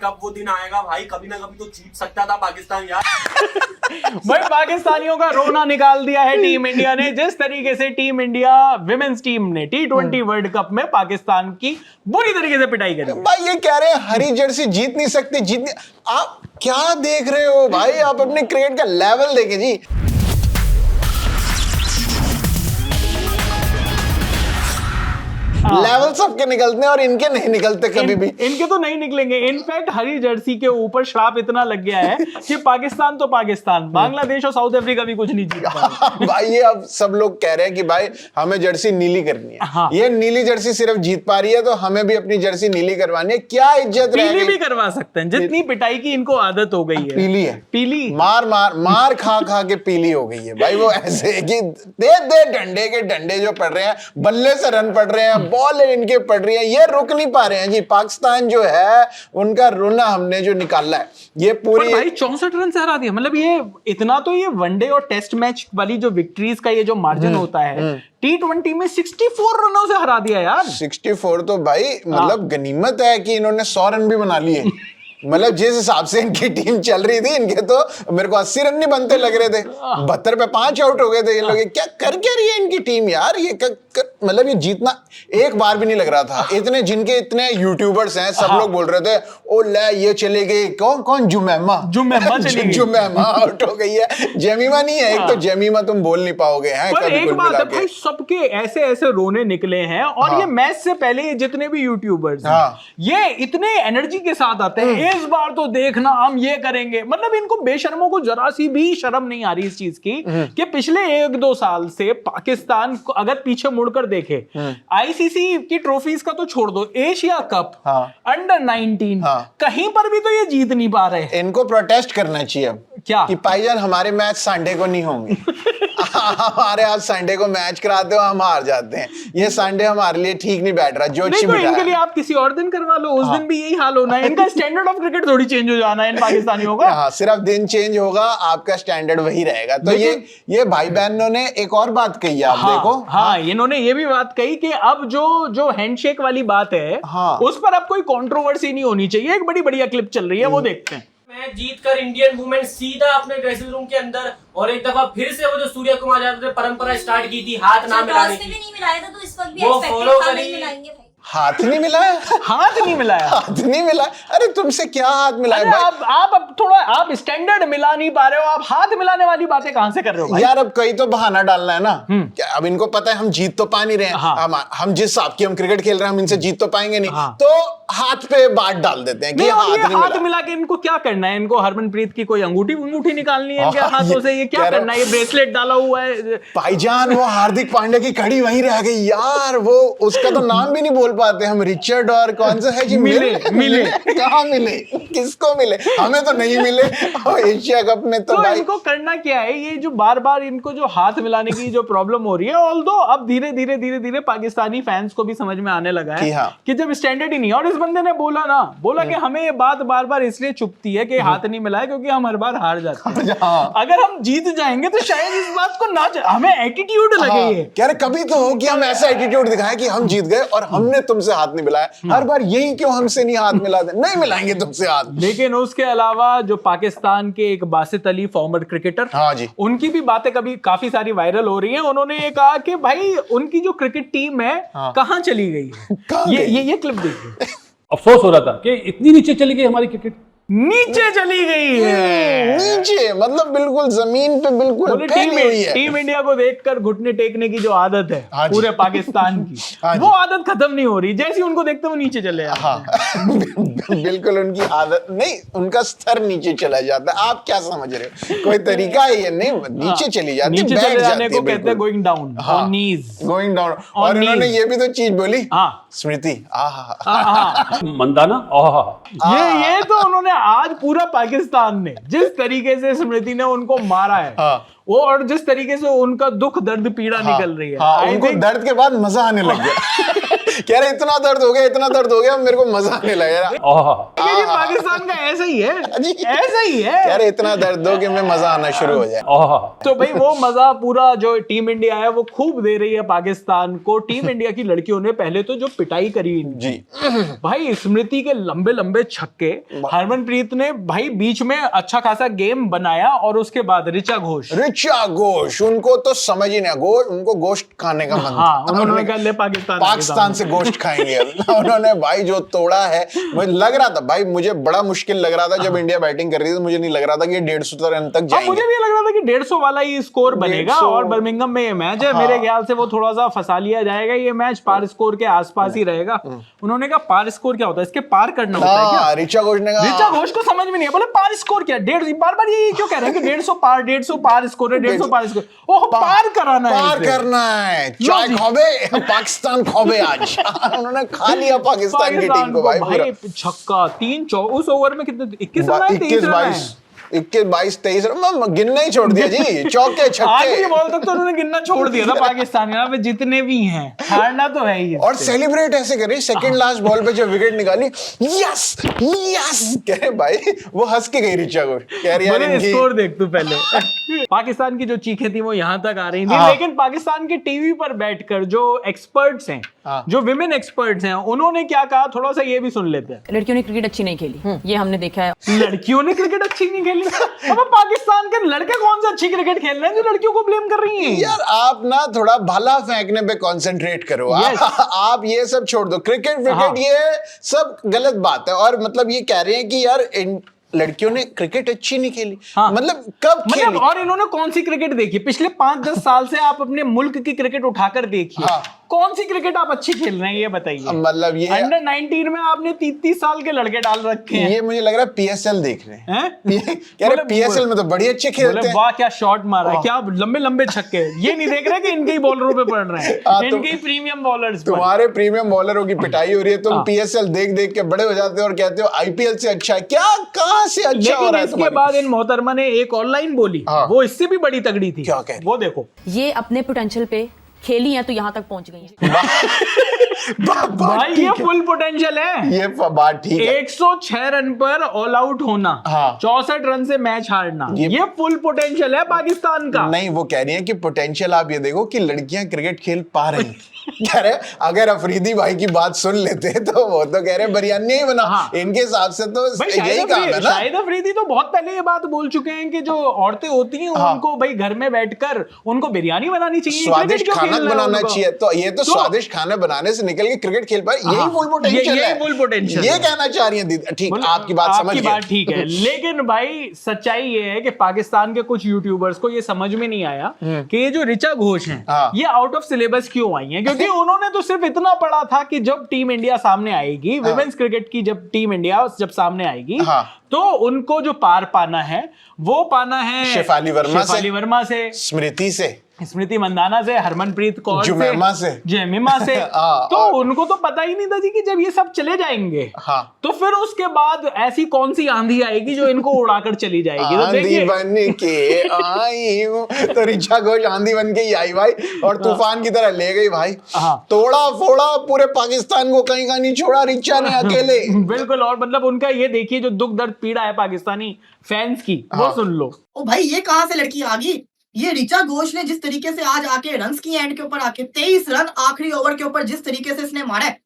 कब वो दिन आएगा भाई, कभी ना कभी तो जीत सकता था पाकिस्तान यार। भाई पाकिस्तानियों का रोना निकाल दिया है टीम इंडिया ने, जिस तरीके से टीम इंडिया विमेंस टीम ने T20 वर्ल्ड कप में पाकिस्तान की बुरी तरीके से पिटाई करी। भाई ये कह रहे हैं हरी जर्सी जीत नहीं सकती, जीतनी। आप क्या देख रहे हो भाई, आप अपने क्रिकेट का लेवल देखें जी। लेवल सबके निकलते हैं और इनके नहीं निकलते कभी भी। इनके तो नहीं निकलेंगे। इनफैक्ट हरी जर्सी के ऊपर श्राप इतना लग गया है कि पाकिस्तान तो पाकिस्तान, बांग्लादेश और साउथ अफ्रीका भी कुछ नहीं जीत पाए। भाई ये अब सब लोग कह रहे हैं कि भाई हमें जर्सी नीली करनी है। हाँ। ये नीली जर्सी सिर्फ जीत पा रही है तो हमें भी अपनी जर्सी नीली करवानी है। क्या इज्जत रह पीली गई? भी करवा सकते हैं, जितनी पिटाई की इनको आदत हो गई है। पीली है, पीली मार खा खा के पीली हो गई है भाई। वो ऐसे है कि दे डंडे के डंडे जो पड़ रहे हैं, बल्ले से रन पड़ रहे हैं, बॉल इनके पड़ रही है, ये रुक नहीं पा रहे हैं जी। पाकिस्तान जो है उनका रोना हमने जो निकाला है, ये पूरी भाई 64 रन से हरा दिया। मतलब ये इतना तो ये वनडे और टेस्ट मैच वाली जो विक्ट्रीज का ये जो मार्जिन होता है, T20 में 64 रनों से हरा दिया यार। 64 तो भाई मतलब गनीमत है कि इन्होंने 100 रन भी बना लिए। मतलब जिस हिसाब से इनकी टीम चल रही थी, इनके तो मेरे को 80 रन नहीं बनते लग रहे थे। 72 पे 5 आउट हो गए थे ये लोग। क्या कर क्या रही है इनकी टीम यार? ये मतलब ये जीतना एक बार भी नहीं लग रहा था। इतने जिनके इतने यूट्यूबर्स हैं, सब लोग बोल रहे थे ओ ले ये चले गई, कौन जुमैमा चली गई। जुमैमा आउट हो गई है। जेमिमा नहीं है, एक तो जेमिमा तुम बोल नहीं पाओगे हैं पर कभी एक कुल बात मिला है के। भाई, सबके ऐसे ऐसे रोने निकले हैं। और ये मैच से पहले ये जितने भी यूट्यूबर्स हैं, ये इतने एनर्जी के साथ आते हैं, इस बार तो देखना हम ये करेंगे। मतलब इनको बेशर्मों को जरा सी भी शर्म नहीं आ रही इस चीज की कि पिछले 1-2 साल से पाकिस्तान को अगर पीछे मुड़कर देखे, आईसीसी की ट्रॉफीज का तो छोड़ दो, एशिया कप, अंडर 19, कहीं पर भी तो ये जीत नहीं पा रहे। इनको प्रोटेस्ट करना चाहिए अब क्या कि भाईजान हमारे मैच संडे को नहीं होंगे। हमारे आप संडे को मैच कराते हो, हम हार जाते हैं। ये संडे हमारे लिए ठीक नहीं बैठ रहा। जो नहीं तो इनके लिए आप किसी और दिन करवा लो, उस दिन भी यही हाल होना है। इनका स्टैंडर्ड ऑफ क्रिकेट थोड़ी चेंज हो जाना है इन पाकिस्तानियों का। हाँ, सिर्फ दिन चेंज होगा, आपका स्टैंडर्ड वही रहेगा। तो ये भाई बहनों ने एक और बात कही है, आप देखो। हाँ, इन्होंने ये भी बात कही कि अब जो हैंडशेक वाली बात है, उस पर अब कोई कंट्रोवर्सी नहीं होनी चाहिए। एक बड़ी बढ़िया क्लिप चल रही है, वो देखते हैं। मैच जीतकर इंडियन वुमेन सीधा अपने ड्रेसिंग रूम के अंदर, और एक दफा फिर से वो जो सूर्य कुमार यादव ने परंपरा स्टार्ट की थी हाथ ना मिलाने की, भी नहीं मिलाया था, तो इस वक्त भी वो एक्सपेक्टेड follow था करी। नहीं मिलाएंगे भाई। हाथ नहीं मिलाया। हाथ नहीं मिलाया। हाथ नहीं मिलाया। अरे तुमसे क्या हाथ मिलाया अरे भाई? आप अब थोड़ा आप स्टैंडर्ड मिला नहीं पा रहे हो, आप हाथ मिलाने वाली बातें कहां से कर रहे हो भाई? यार अब कहीं तो बहाना डालना है ना। क्या अब इनको पता है हम जीत तो पा नहीं रहे हैं। हम जिस हिसाब की हम क्रिकेट खेल रहे हैं, हम इनसे जीत तो पाएंगे नहीं। तो हाथ पे बात डाल देते हैं कि नहीं, हाथ ये नहीं हाथ मिला। मिला के इनको क्या करना है? इनको हरमनप्रीत की कोई अंगूठी निकालनी है इनके हाथों से? ये क्या करना है? ये ब्रेसलेट डाला हुआ है भाईजान, वो हार्दिक पांड्या की कड़ी वहीं रह गई यार। वो उसका तो नाम भी नहीं बोल पाते हम। रिचर्ड और कौन सा है जी? मिले कहाँ मिले? किसको मिले? हमें तो नहीं मिले। एशिया कप में तो भाई इनको करना क्या है? ये जो बार बार इनको जो हाथ मिलाने की जो प्रॉब्लम हो रही है, ऑल्दो अब धीरे धीरे पाकिस्तानी फैंस को भी समझ में आने लगा है कि जब स्टैंडर्ड ही नहीं है। और इस बंदे ने बोला कि हमें ये बात बार बार इसलिए चुभती है कि हाथ नहीं मिलाए क्योंकि हम हर बार हार जाते हैं। अगर हम जीत जाएंगे तो शायद इस बात को ना हमें एटीट्यूड लगे। कह रहे कभी तो हो कि हम ऐसा एटीट्यूड दिखाएं कि हम जीत गए और हमने तुमसे हाथ नहीं मिलाया। हर बार यही क्यों हमसे नहीं हाथ मिलाते? नहीं मिलाएंगे तुमसे हाथ। लेकिन उसके अलावा जो पाकिस्तान के एक बासित अली फॉर्मर क्रिकेटर, हाँ जी, उनकी भी बातें काफी सारी वायरल हो रही हैं। उन्होंने ये कहा कि भाई उनकी जो क्रिकेट टीम है कहां चली गई है। ये क्लिप देखिए। अफसोस हो रहा था कि इतनी नीचे चली गई हमारी क्रिकेट। नीचे चली गई है। नीचे मतलब बिल्कुल जमीन पे बिल्कुल फैली हुई है। टीम इंडिया को देखकर घुटने टेकने की जो आदत है पूरे पाकिस्तान की, वो आदत खत्म नहीं हो रही। जैसे उनको देखते वो नीचे चले जाते हैं। बिल्कुल उनकी आदत नहीं, उनका स्तर नीचे चला जाता है। आप क्या समझ रहे हो? कोई तरीका है ये? नहीं, नीचे चली जाती है, नीचे बैठ चले जाने जाती को है कहते हैं going down on knees. Going down. और उन्होंने ये भी तो चीज बोली, स्मृति मंदाना। ये तो उन्होंने आज पूरा पाकिस्तान ने जिस तरीके से स्मृति ने उनको मारा है, वो और जिस तरीके से उनका दुख दर्द पीड़ा निकल रही है, उनको दर्द के बाद मजा आने लग गया। कह रहे इतना दर्द हो गया मेरे को मजा आने लगा। ये पाकिस्तान का ऐसा ही है, ऐसा ही है। कह रहे इतना दर्द दो कि मैं मजा आना शुरू हो जाए। तो भाई वो मजा पूरा जो टीम इंडिया है वो खूब दे रही है पाकिस्तान को। टीम इंडिया की लड़कियों ने पहले तो जो पिटाई करी जी भाई, स्मृति के लंबे लंबे छक्के, हरमनप्रीत ने भाई बीच में अच्छा खासा गेम बनाया, और उसके बाद ऋचा घोष उनको तो समझ ही नहीं, उनको गोश्त खाने का मन हाँ, उन्होंने कहा ले पाकिस्तान से गोश्त खाएंगे। उन्होंने भाई जो तोड़ा है, मुझे लग रहा था भाई, मुझे बड़ा मुश्किल लग रहा था जब इंडिया बैटिंग कर रही थी, तो मुझे नहीं लग रहा था कि 150 रन तक जाएंगे। मुझे भी लग रहा था कि 150 वाला ही स्कोर बनेगा, और बर्मिंघम में ये मैच है, मेरे ख्याल से वो थोड़ा सा फंसा लिया जाएगा, ये मैच पार स्कोर के आसपास ही रहेगा। उन्होंने कहा पार स्कोर क्या होता है, इसके पार करना होता है क्या? ऋचा घोष ने कहा, ऋचा घोष को समझ में नहीं है, बोले पार स्कोर क्या, 150 बार ये क्यों कह रहे हैं कि 150 पार स्कोर है, 150 पार स्कोर, ओह पार कराना है, पार करना है, चाय खोबे पाकिस्तान खोबे आज। उन्होंने खा लिया पाकिस्तान की टीम को भाई छक्का 3 उस ओवर में कितने 21 22 23 गिनना ही छोड़ दिया जी, चौके छक्के। आखिरी बॉल तक तो उन्होंने गिनना छोड़ दिया था पाकिस्तान यहाँ पे, जितने भी हैं हारना तो है ही। और सेलिब्रेट ऐसे करे, सेकंड लास्ट बॉल पे जब विकेट निकाली, यस कह रहे भाई, वो हंस के गई ऋचा घोष, कह रही यार इनकी स्कोर देख तू पहले। पाकिस्तान की जो चीखें थी वो यहाँ तक आ रही थी, लेकिन पाकिस्तान के टीवी पर बैठकर जो एक्सपर्ट्स हैं, जो विमेन एक्सपर्ट्स हैं, उन्होंने क्या कहा थोड़ा सा ये भी सुन लेते हैं। लड़कियों ने क्रिकेट अच्छी नहीं खेली, ये हमने देखा है। लड़कियों ने क्रिकेट अच्छी नहीं खेली? अब पाकिस्तान के लड़के कौन सा अच्छी क्रिकेट खेल रहे हैं जो लड़कियों को ब्लेम कर रही हैं? यार आप ना थोड़ा भाला फेंकने पे कंसंट्रेट करो। आप ये सब छोड़ दो, क्रिकेट ये सब गलत बात है। और मतलब ये कह रहे हैं कि यार लड़कियों ने क्रिकेट अच्छी नहीं खेली, मतलब कब खेली? और इन्होंने कौन सी क्रिकेट देखी पिछले 5-10 साल से? आप अपने मुल्क की क्रिकेट उठाकर देखिए, कौन सी क्रिकेट आप अच्छी खेल रहे हैं ये बताइए। मतलब ये अंडर 19 में आपने 30 साल के लड़के डाल रखे हैं। ये मुझे लग रहा है PSL देख रहे हैं। कह रहे PSL में तो बड़ी अच्छे खेलते हैं। वाह क्या शॉट मारा है, क्या लंबे लंबे छक्के। ये नहीं देख रहे कि इनके ही बॉलरों पे पड़ रहे हैं, इनके ही प्रीमियम बॉलर्स। तुम्हारे प्रीमियम बॉलरों की पिटाई हो रही है, तुम PSL देख देख के बड़े हो जाते हो और कहते हो IPL से अच्छा है। क्या कहां से अच्छा हो रहा है? इसके बाद इन मोहतरमा ने एक ऑनलाइन बोली, वो इससे भी बड़ी तगड़ी थी। क्या कह रही? वो देखो, ये अपने पोटेंशियल पे खेली हैं तो यहाँ तक पहुंच गई हैं। भाई ये फुल पोटेंशियल है, ये बात ठीक है। 106 रन पर ऑल आउट होना, 64 रन से मैच हारना, ये फुल पोटेंशियल है पाकिस्तान का। नहीं, वो कह रही है कि पोटेंशियल आप ये देखो कि लड़कियां क्रिकेट खेल पा रही हैं। कह रहे अगर अफरीदी भाई की बात सुन लेते तो वो तो कह रहे बिरयानी ही बना। इनके हिसाब से तो यही काम है ना। शाहिद अफरीदी तो बहुत पहले ये बात बोल चुके हैं कि जो औरतें होती हैं उनको भाई घर में बैठकर उनको बिरयानी बनानी चाहिए, स्वादिष्ट खाना बनाना चाहिए। तो ये तो स्वादिष्ट खाना बनाने से निकल के क्रिकेट खेल पाए, यही फुल पोटेंशियल है। फुल पोटेंशियल ये कहना चाह रही है दीदी। ठीक, आपकी बात समझ गया, बात ठीक है। लेकिन भाई सच्चाई ये है कि पाकिस्तान के कुछ यूट्यूबर्स को ये समझ में नहीं आया कि ये जो ऋचा घोष हैं ये आउट ऑफ सिलेबस क्यों आई हैं, क्योंकि उन्होंने तो सिर्फ इतना पढ़ा था कि जब टीम इंडिया सामने आएगी, विमेंस क्रिकेट की जब टीम इंडिया जब सामने आएगी तो उनको जो पार पाना है वो पाना है शेफाली वर्मा से, स्मृति मंदाना से, हरमनप्रीत कौर से, जेमिमा से। तो उनको तो पता ही नहीं था जी कि जब ये सब चले जाएंगे तो फिर उसके बाद ऐसी कौन सी आंधी आएगी जो इनको उड़ाकर चली जाएगी। तो आंधी बन के आई हूं, तो ऋचा घोष आंधी बन के ही आई भाई, और तूफान की तरह ले गई भाई। तोड़ा फोड़ा पूरे पाकिस्तान को, कहीं का नहीं छोड़ा ऋचा ने अकेले। बिल्कुल। और मतलब उनका ये देखिए जो दुख दर्द पीड़ा है पाकिस्तानी फैंस की, वो सुन लो। ओ भाई ये कहां से लड़की आ गई? ये ऋचा घोष ने जिस तरीके से आज आके रन्स की एंड के ऊपर आके 23 रन आखिरी ओवर के ऊपर जिस तरीके से इसने मारा है,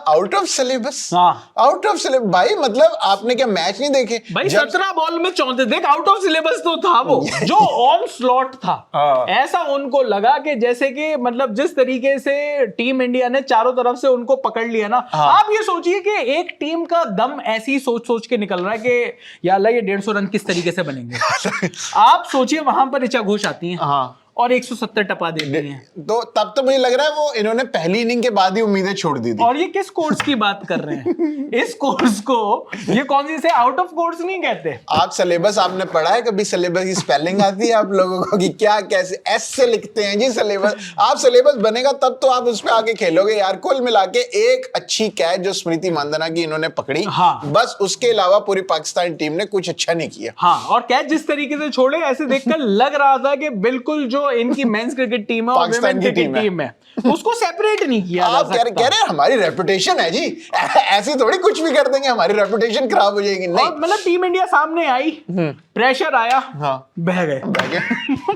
out of syllabus, out of syllabus भाई। मतलब आपने क्या मैच नहीं देखे भाई? 17 बॉल में 34, देख आउट ऑफ सिलेबस तो था वो जो ऑन स्लॉट था। ऐसा उनको लगा कि जैसे कि मतलब जिस तरीके से टीम इंडिया ने चारों तरफ से उनको पकड़ लिया ना। आप ये सोचिए कि एक टीम का दम ऐसी सोच के निकल रहा है कि या अल्लाह ये 150 रन किस तरीके से बनेंगे। आप सोचिए वहां पर ऋचा घोष आती हैं और 170 टपा देती हैं, तो तब तो मुझे लग रहा है वो इन्होंने पहली इनिंग के बाद ही उम्मीदें छोड़ दी थी। और ये किस कोर्स की बात कर रहे हैं? इस कोर्स को ये कौन सी से आउट ऑफ कोर्स नहीं कहते। आप सिलेबस आपने पढ़ा है कभी? सिलेबस की स्पेलिंग आती है आप लोगों को कि क्या कैसे एस से लिखते हैं जी सिलेबस? आप सिलेबस बनेगा तब तो आप उस पर आगे खेलोगे यार। कुल मिला के एक अच्छी कैच जो स्मृति मंदाना की इन्होंने पकड़ी, बस उसके अलावा पूरी पाकिस्तान टीम ने कुछ अच्छा नहीं किया। और कैच जिस तरीके से छोड़े, ऐसे देखकर लग रहा था कि बिल्कुल जो जो इनकी मेंस क्रिकेट टीम है और पाकिस्तान वुमेन की क्रिकेट टीम है उसको सेपरेट नहीं किया जा आप कह सकता। रहे हैं हमारी रेपुटेशन है जी, ऐसी थोड़ी कुछ भी कर देंगे हमारी रेपुटेशन खराब हो जाएगी। नहीं, और मतलब टीम इंडिया सामने आई, प्रेशर आया, हाँ, बह गए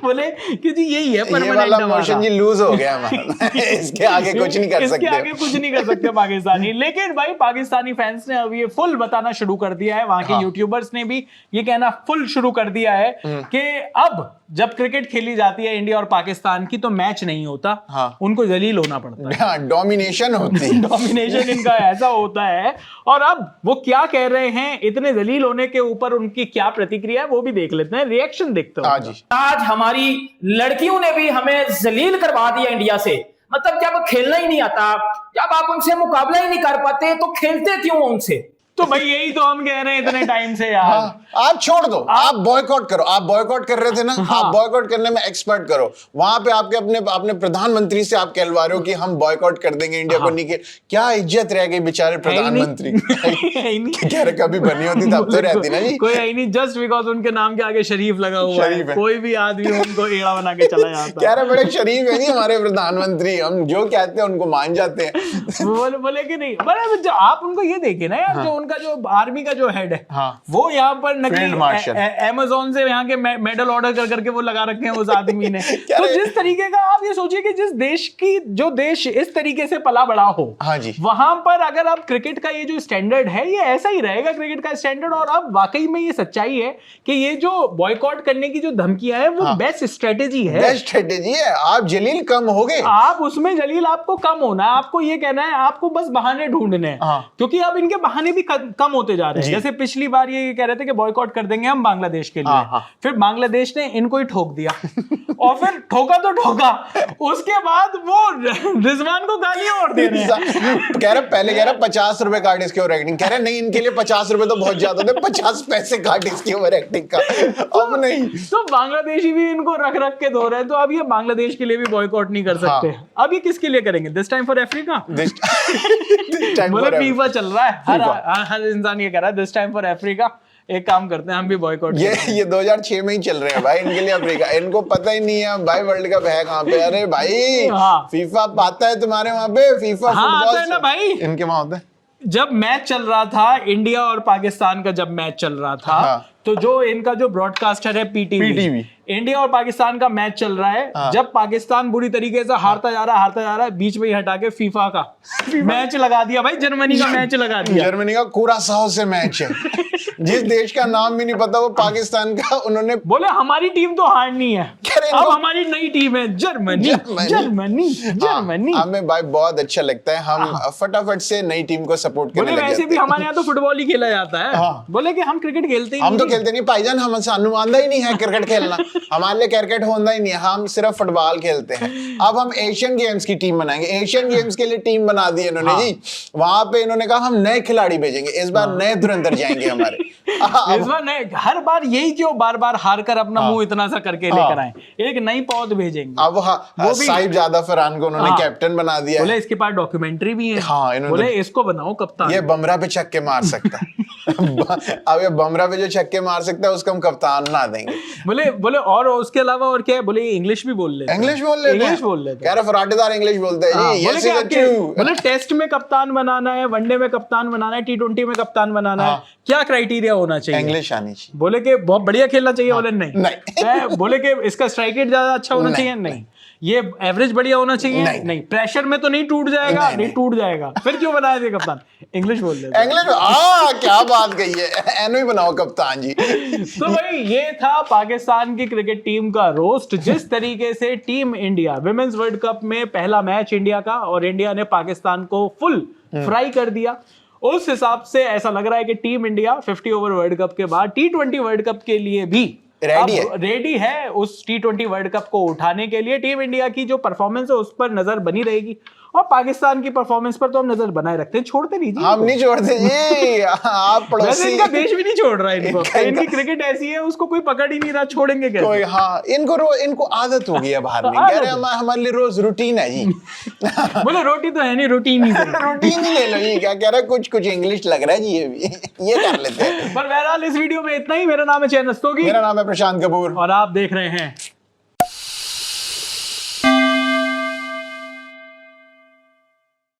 बोले कि जी यही है ये परमानेंट वाला हमारा। मोशन जी लूज हो गया हमारा इसके आगे कुछ नहीं कर इसके सकते। आगे कुछ नहीं कर सकते पाकिस्तानी। लेकिन भाई पाकिस्तानी फैंस ने अब ये फुल बताना शुरू कर दिया है, वहां के यूट्यूबर्स ने भी ये कहना फुल शुरू कर दिया है कि अब जब क्रिकेट खेली जाती है इंडिया और पाकिस्तान की तो मैच नहीं होता, हाँ। उनको जलील होना पड़ता है, डोमिनेशन होती है। डोमिनेशन इनका ऐसा होता है। और अब वो क्या कह रहे हैं, इतने जलील होने के ऊपर उनकी क्या प्रतिक्रिया है वो भी देख लेते हैं, रिएक्शन देखते हो। हाँ जी, आज हमारी लड़कियों ने भी हमें जलील करवा दिया इंडिया से। मतलब जब खेलना ही नहीं आता, जब आप उनसे मुकाबला ही नहीं कर पाते तो खेलते क्यों उनसे? तो भाई यही तो हम कह रहे हैं इतने टाइम से यार। हाँ, आप छोड़ दो, आप बॉयकॉट करो। आप बॉयकॉट कर रहे थे ना, आप बॉयकॉट करने में एक्सपर्ट करो। वहां पे आपके अपने प्रधानमंत्री से आप कहलवा रहे हो कि हम बॉयकॉट कर देंगे इंडिया को, नहीं। क्या इज्जत रह गई बेचारे प्रधानमंत्री कह रहे कभी बनी होती तब तो रहती ना जी। कोई है ही नहीं, जस्ट बिकॉज उनके नाम के आगे शरीफ लगा हुआ शरीफ है, है। कोई भी आदमी उनको एड़ा बना के चला जाता कह है। रहे बड़े शरीफ है जी हमारे प्रधानमंत्री, हम जो कहते हैं उनको मान जाते हैं। बोले कि नहीं, मतलब आप उनको ये देखिए ना यार, जो उनका जो आर्मी का जो हेड है, हाँ। वो यहाँ पर Field नकली Marshal। अमेज़न से यहाँ के मेडल ऑर्डर कर करके वो लगा रखे हैं उस आदमी ने। तो जिस तरीके का आप ये सोचिए कि जिस देश की जो देश इस तरीके से पला बड़ा हो, हाँ जी, वहां पर अगर आप क्रिकेट का ये जो स्टैंडर्ड है ये ऐसा ही रहेगा क्रिकेट का स्टैंडर्ड। और अब वाकई में ये सच्चाई है कि ये जो बॉयकॉट करने की जो धमकियां है वो बेस्ट स्ट्रेटेजी है, बेस्ट स्ट्रेटेजी है। आप जलील कम हो गए, आप उसमें जलील आपको कम होना है, आपको ये कहना है, आपको बस बहाने ढूंढने हैं। हाँ। क्योंकि अब इनके बहाने भी कम होते जा रहे हैं। जैसे पिछली बार ये कह रहे थे कि बॉयकॉट कर देंगे हम बांग्लादेश के लिए, हाँ। फिर बांग्लादेश ने इनको ही ठोक दिया और फिर ठोका तो ठोका, उसके बाद वो रिजवान को गालियां और दे रहे हैं। कह रहे पहले कह रहे 50 रुपए काट इसके ओवर एक्टिंग, कह रहे नहीं इनके लिए 50 रुपए तो बहुत ज्यादा थे, 50 पैसे काट इसके ओवर एक्टिंग का। अब नहीं, तो बांग्लादेशी भी इनको रख रख के धो रहे हैं, तो अब ये बांग्लादेश के लिए भी बॉयकॉट नहीं कर सकते। हाँ। अब ये किसके लिए करेंगे? This time for Africa. time बोले for फीफा चल रहा है, हर इंसान ये कह रहा है दिस टाइम फॉर अफ्रीका। एक काम करते हैं हम भी बॉयकॉट। ये 2006 में ही चल रहे हैं भाई इनके लिए अफ्रीका। इनको पता ही नहीं है भाई वर्ल्ड कप है कहाँ पे। अरे भाई हाँ। फीफा आता है तुम्हारे वहां पे, फीफा हाँ, फुटबॉल आता है ना भाई। इनके वहां होता है। जब मैच चल रहा था इंडिया और पाकिस्तान का, जब मैच चल रहा था, हाँ। तो जो इनका जो ब्रॉडकास्टर है पीटीवी, इंडिया और पाकिस्तान का मैच चल रहा है। हाँ। जब पाकिस्तान बुरी तरीके से हारता जा रहा है, बीच में ही हटा के फीफा का मैच लगा दिया भाई, जर्मनी का मैच लगा दिया। जर्मनी का कुरासाओ से मैच है जिस देश का नाम भी नहीं पता वो पाकिस्तान का, उन्होंने बोले हमारी टीम तो हारनी है, अब हमारी नई टीम है जर्मनी। हमें भाई बहुत अच्छा लगता है, हम फटाफट से नई टीम को सपोर्ट करने बोले लग वैसे जाते भी हैं। हमारे यहाँ तो फुटबॉल ही खेला जाता है। हाँ। बोले कि हम क्रिकेट खेलते ही हम तो नहीं। खेलते नहीं भाईजान, हम अनुमानदा ही नहीं है क्रिकेट खेलना, हमारे लिए क्रिकेट होता ही नहीं है, हम सिर्फ फुटबॉल खेलते हैं। अब हम एशियन गेम्स की टीम बनाएंगे, एशियन गेम्स के लिए टीम बना दी इन्होंने। हाँ। जी वहां पे इन्होंने कहा हम नए खिलाड़ी भेजेंगे, इस बार नए धुरंधर जाएंगे हमारे। इस बार नहीं, हर बार यही क्यों बार बार हार कर अपना मुंह इतना सा करके लेकर आए, एक नई पौध भेजेंगे। अब साहिबजादा फरहान को उन्होंने कैप्टन बना दिया। बोले इसके पास डॉक्यूमेंट्री भी है। हाँ, इन्होंने- बोले इसको बनाओ कप्तान। ये बुमराह पे छक्के मार सकता है अब ये बुमराह पे जो छक्के मार सकता है उसको हम कप्तान बना देंगे। बोले और उसके अलावा और क्या है? बोले इंग्लिश भी बोल लेते हैं। इंग्लिश बोल लेते हैं, इंग्लिश बोल लेते कह रहे फराटेदार इंग्लिश बोलते हैं जी। बोले Yes कि is आपके- true। बोले टेस्ट में कप्तान बनाना है, वनडे में कप्तान बनाना है, T20 में कप्तान बनाना है, क्या क्राइटेरिया होना चाहिए? इंग्लिश आनी चाहिए। बोले कि बहुत बढ़िया खेलना चाहिए। बोले नहीं। नहीं। बोले कि इसका स्ट्राइक रेट ज्यादा अच्छा होना चाहिए। नहीं। ये एवरेज बढ़िया होना चाहिए। नहीं। प्रेशर में तो नहीं टूट जाएगा। नहीं टूट जाएगा। फिर क्यों बनाया थे कप्तान? इंग्लिश बोल रहे इंग्लिश क्या बात कही है, एनो ही बनाओ कप्तान जी। तो भाई ये था पाकिस्तान की क्रिकेट टीम का रोस्ट। जिस तरीके से team India women's world cup में पहला मैच इंडिया का, और इंडिया ने पाकिस्तान को फुल फ्राई कर दिया, उस हिसाब से ऐसा लग रहा है कि team India 50 over world cup के बाद T20 वर्ल्ड कप के लिए भी रेडी है। उस T20 वर्ल्ड कप को उठाने के लिए टीम इंडिया की जो परफॉर्मेंस है उस पर नजर बनी रहेगी, और पाकिस्तान की परफॉर्मेंस पर तो हम नजर बनाए रखते हैं, छोड़ते नहीं जी। हम नहीं छोड़ते जी, आप पड़ोसी। इनका देश भी नहीं छोड़ रहा है इनको। इनकी क्रिकेट ऐसी है, उसको कोई पकड़ ही नहीं रहा, छोड़ेंगे कैसे? कोई हाँ, इनको आदत हो गई है बाहर नहीं, कह रहे हमारे लिए रोज रूटीन है जी। बोले रोटी तो है नहीं, रूटीन ही है। रूटीन ही ले लो जी, क्या कह रहे कुछ इंग्लिश लग रहा है जी, ये भी ये कर लेते हैं। पर बहरहाल इस वीडियो में इतना ही। मेरा नाम है चैन रस्तोगी, मेरा नाम है प्रशांत कपूर, और आप देख रहे हैं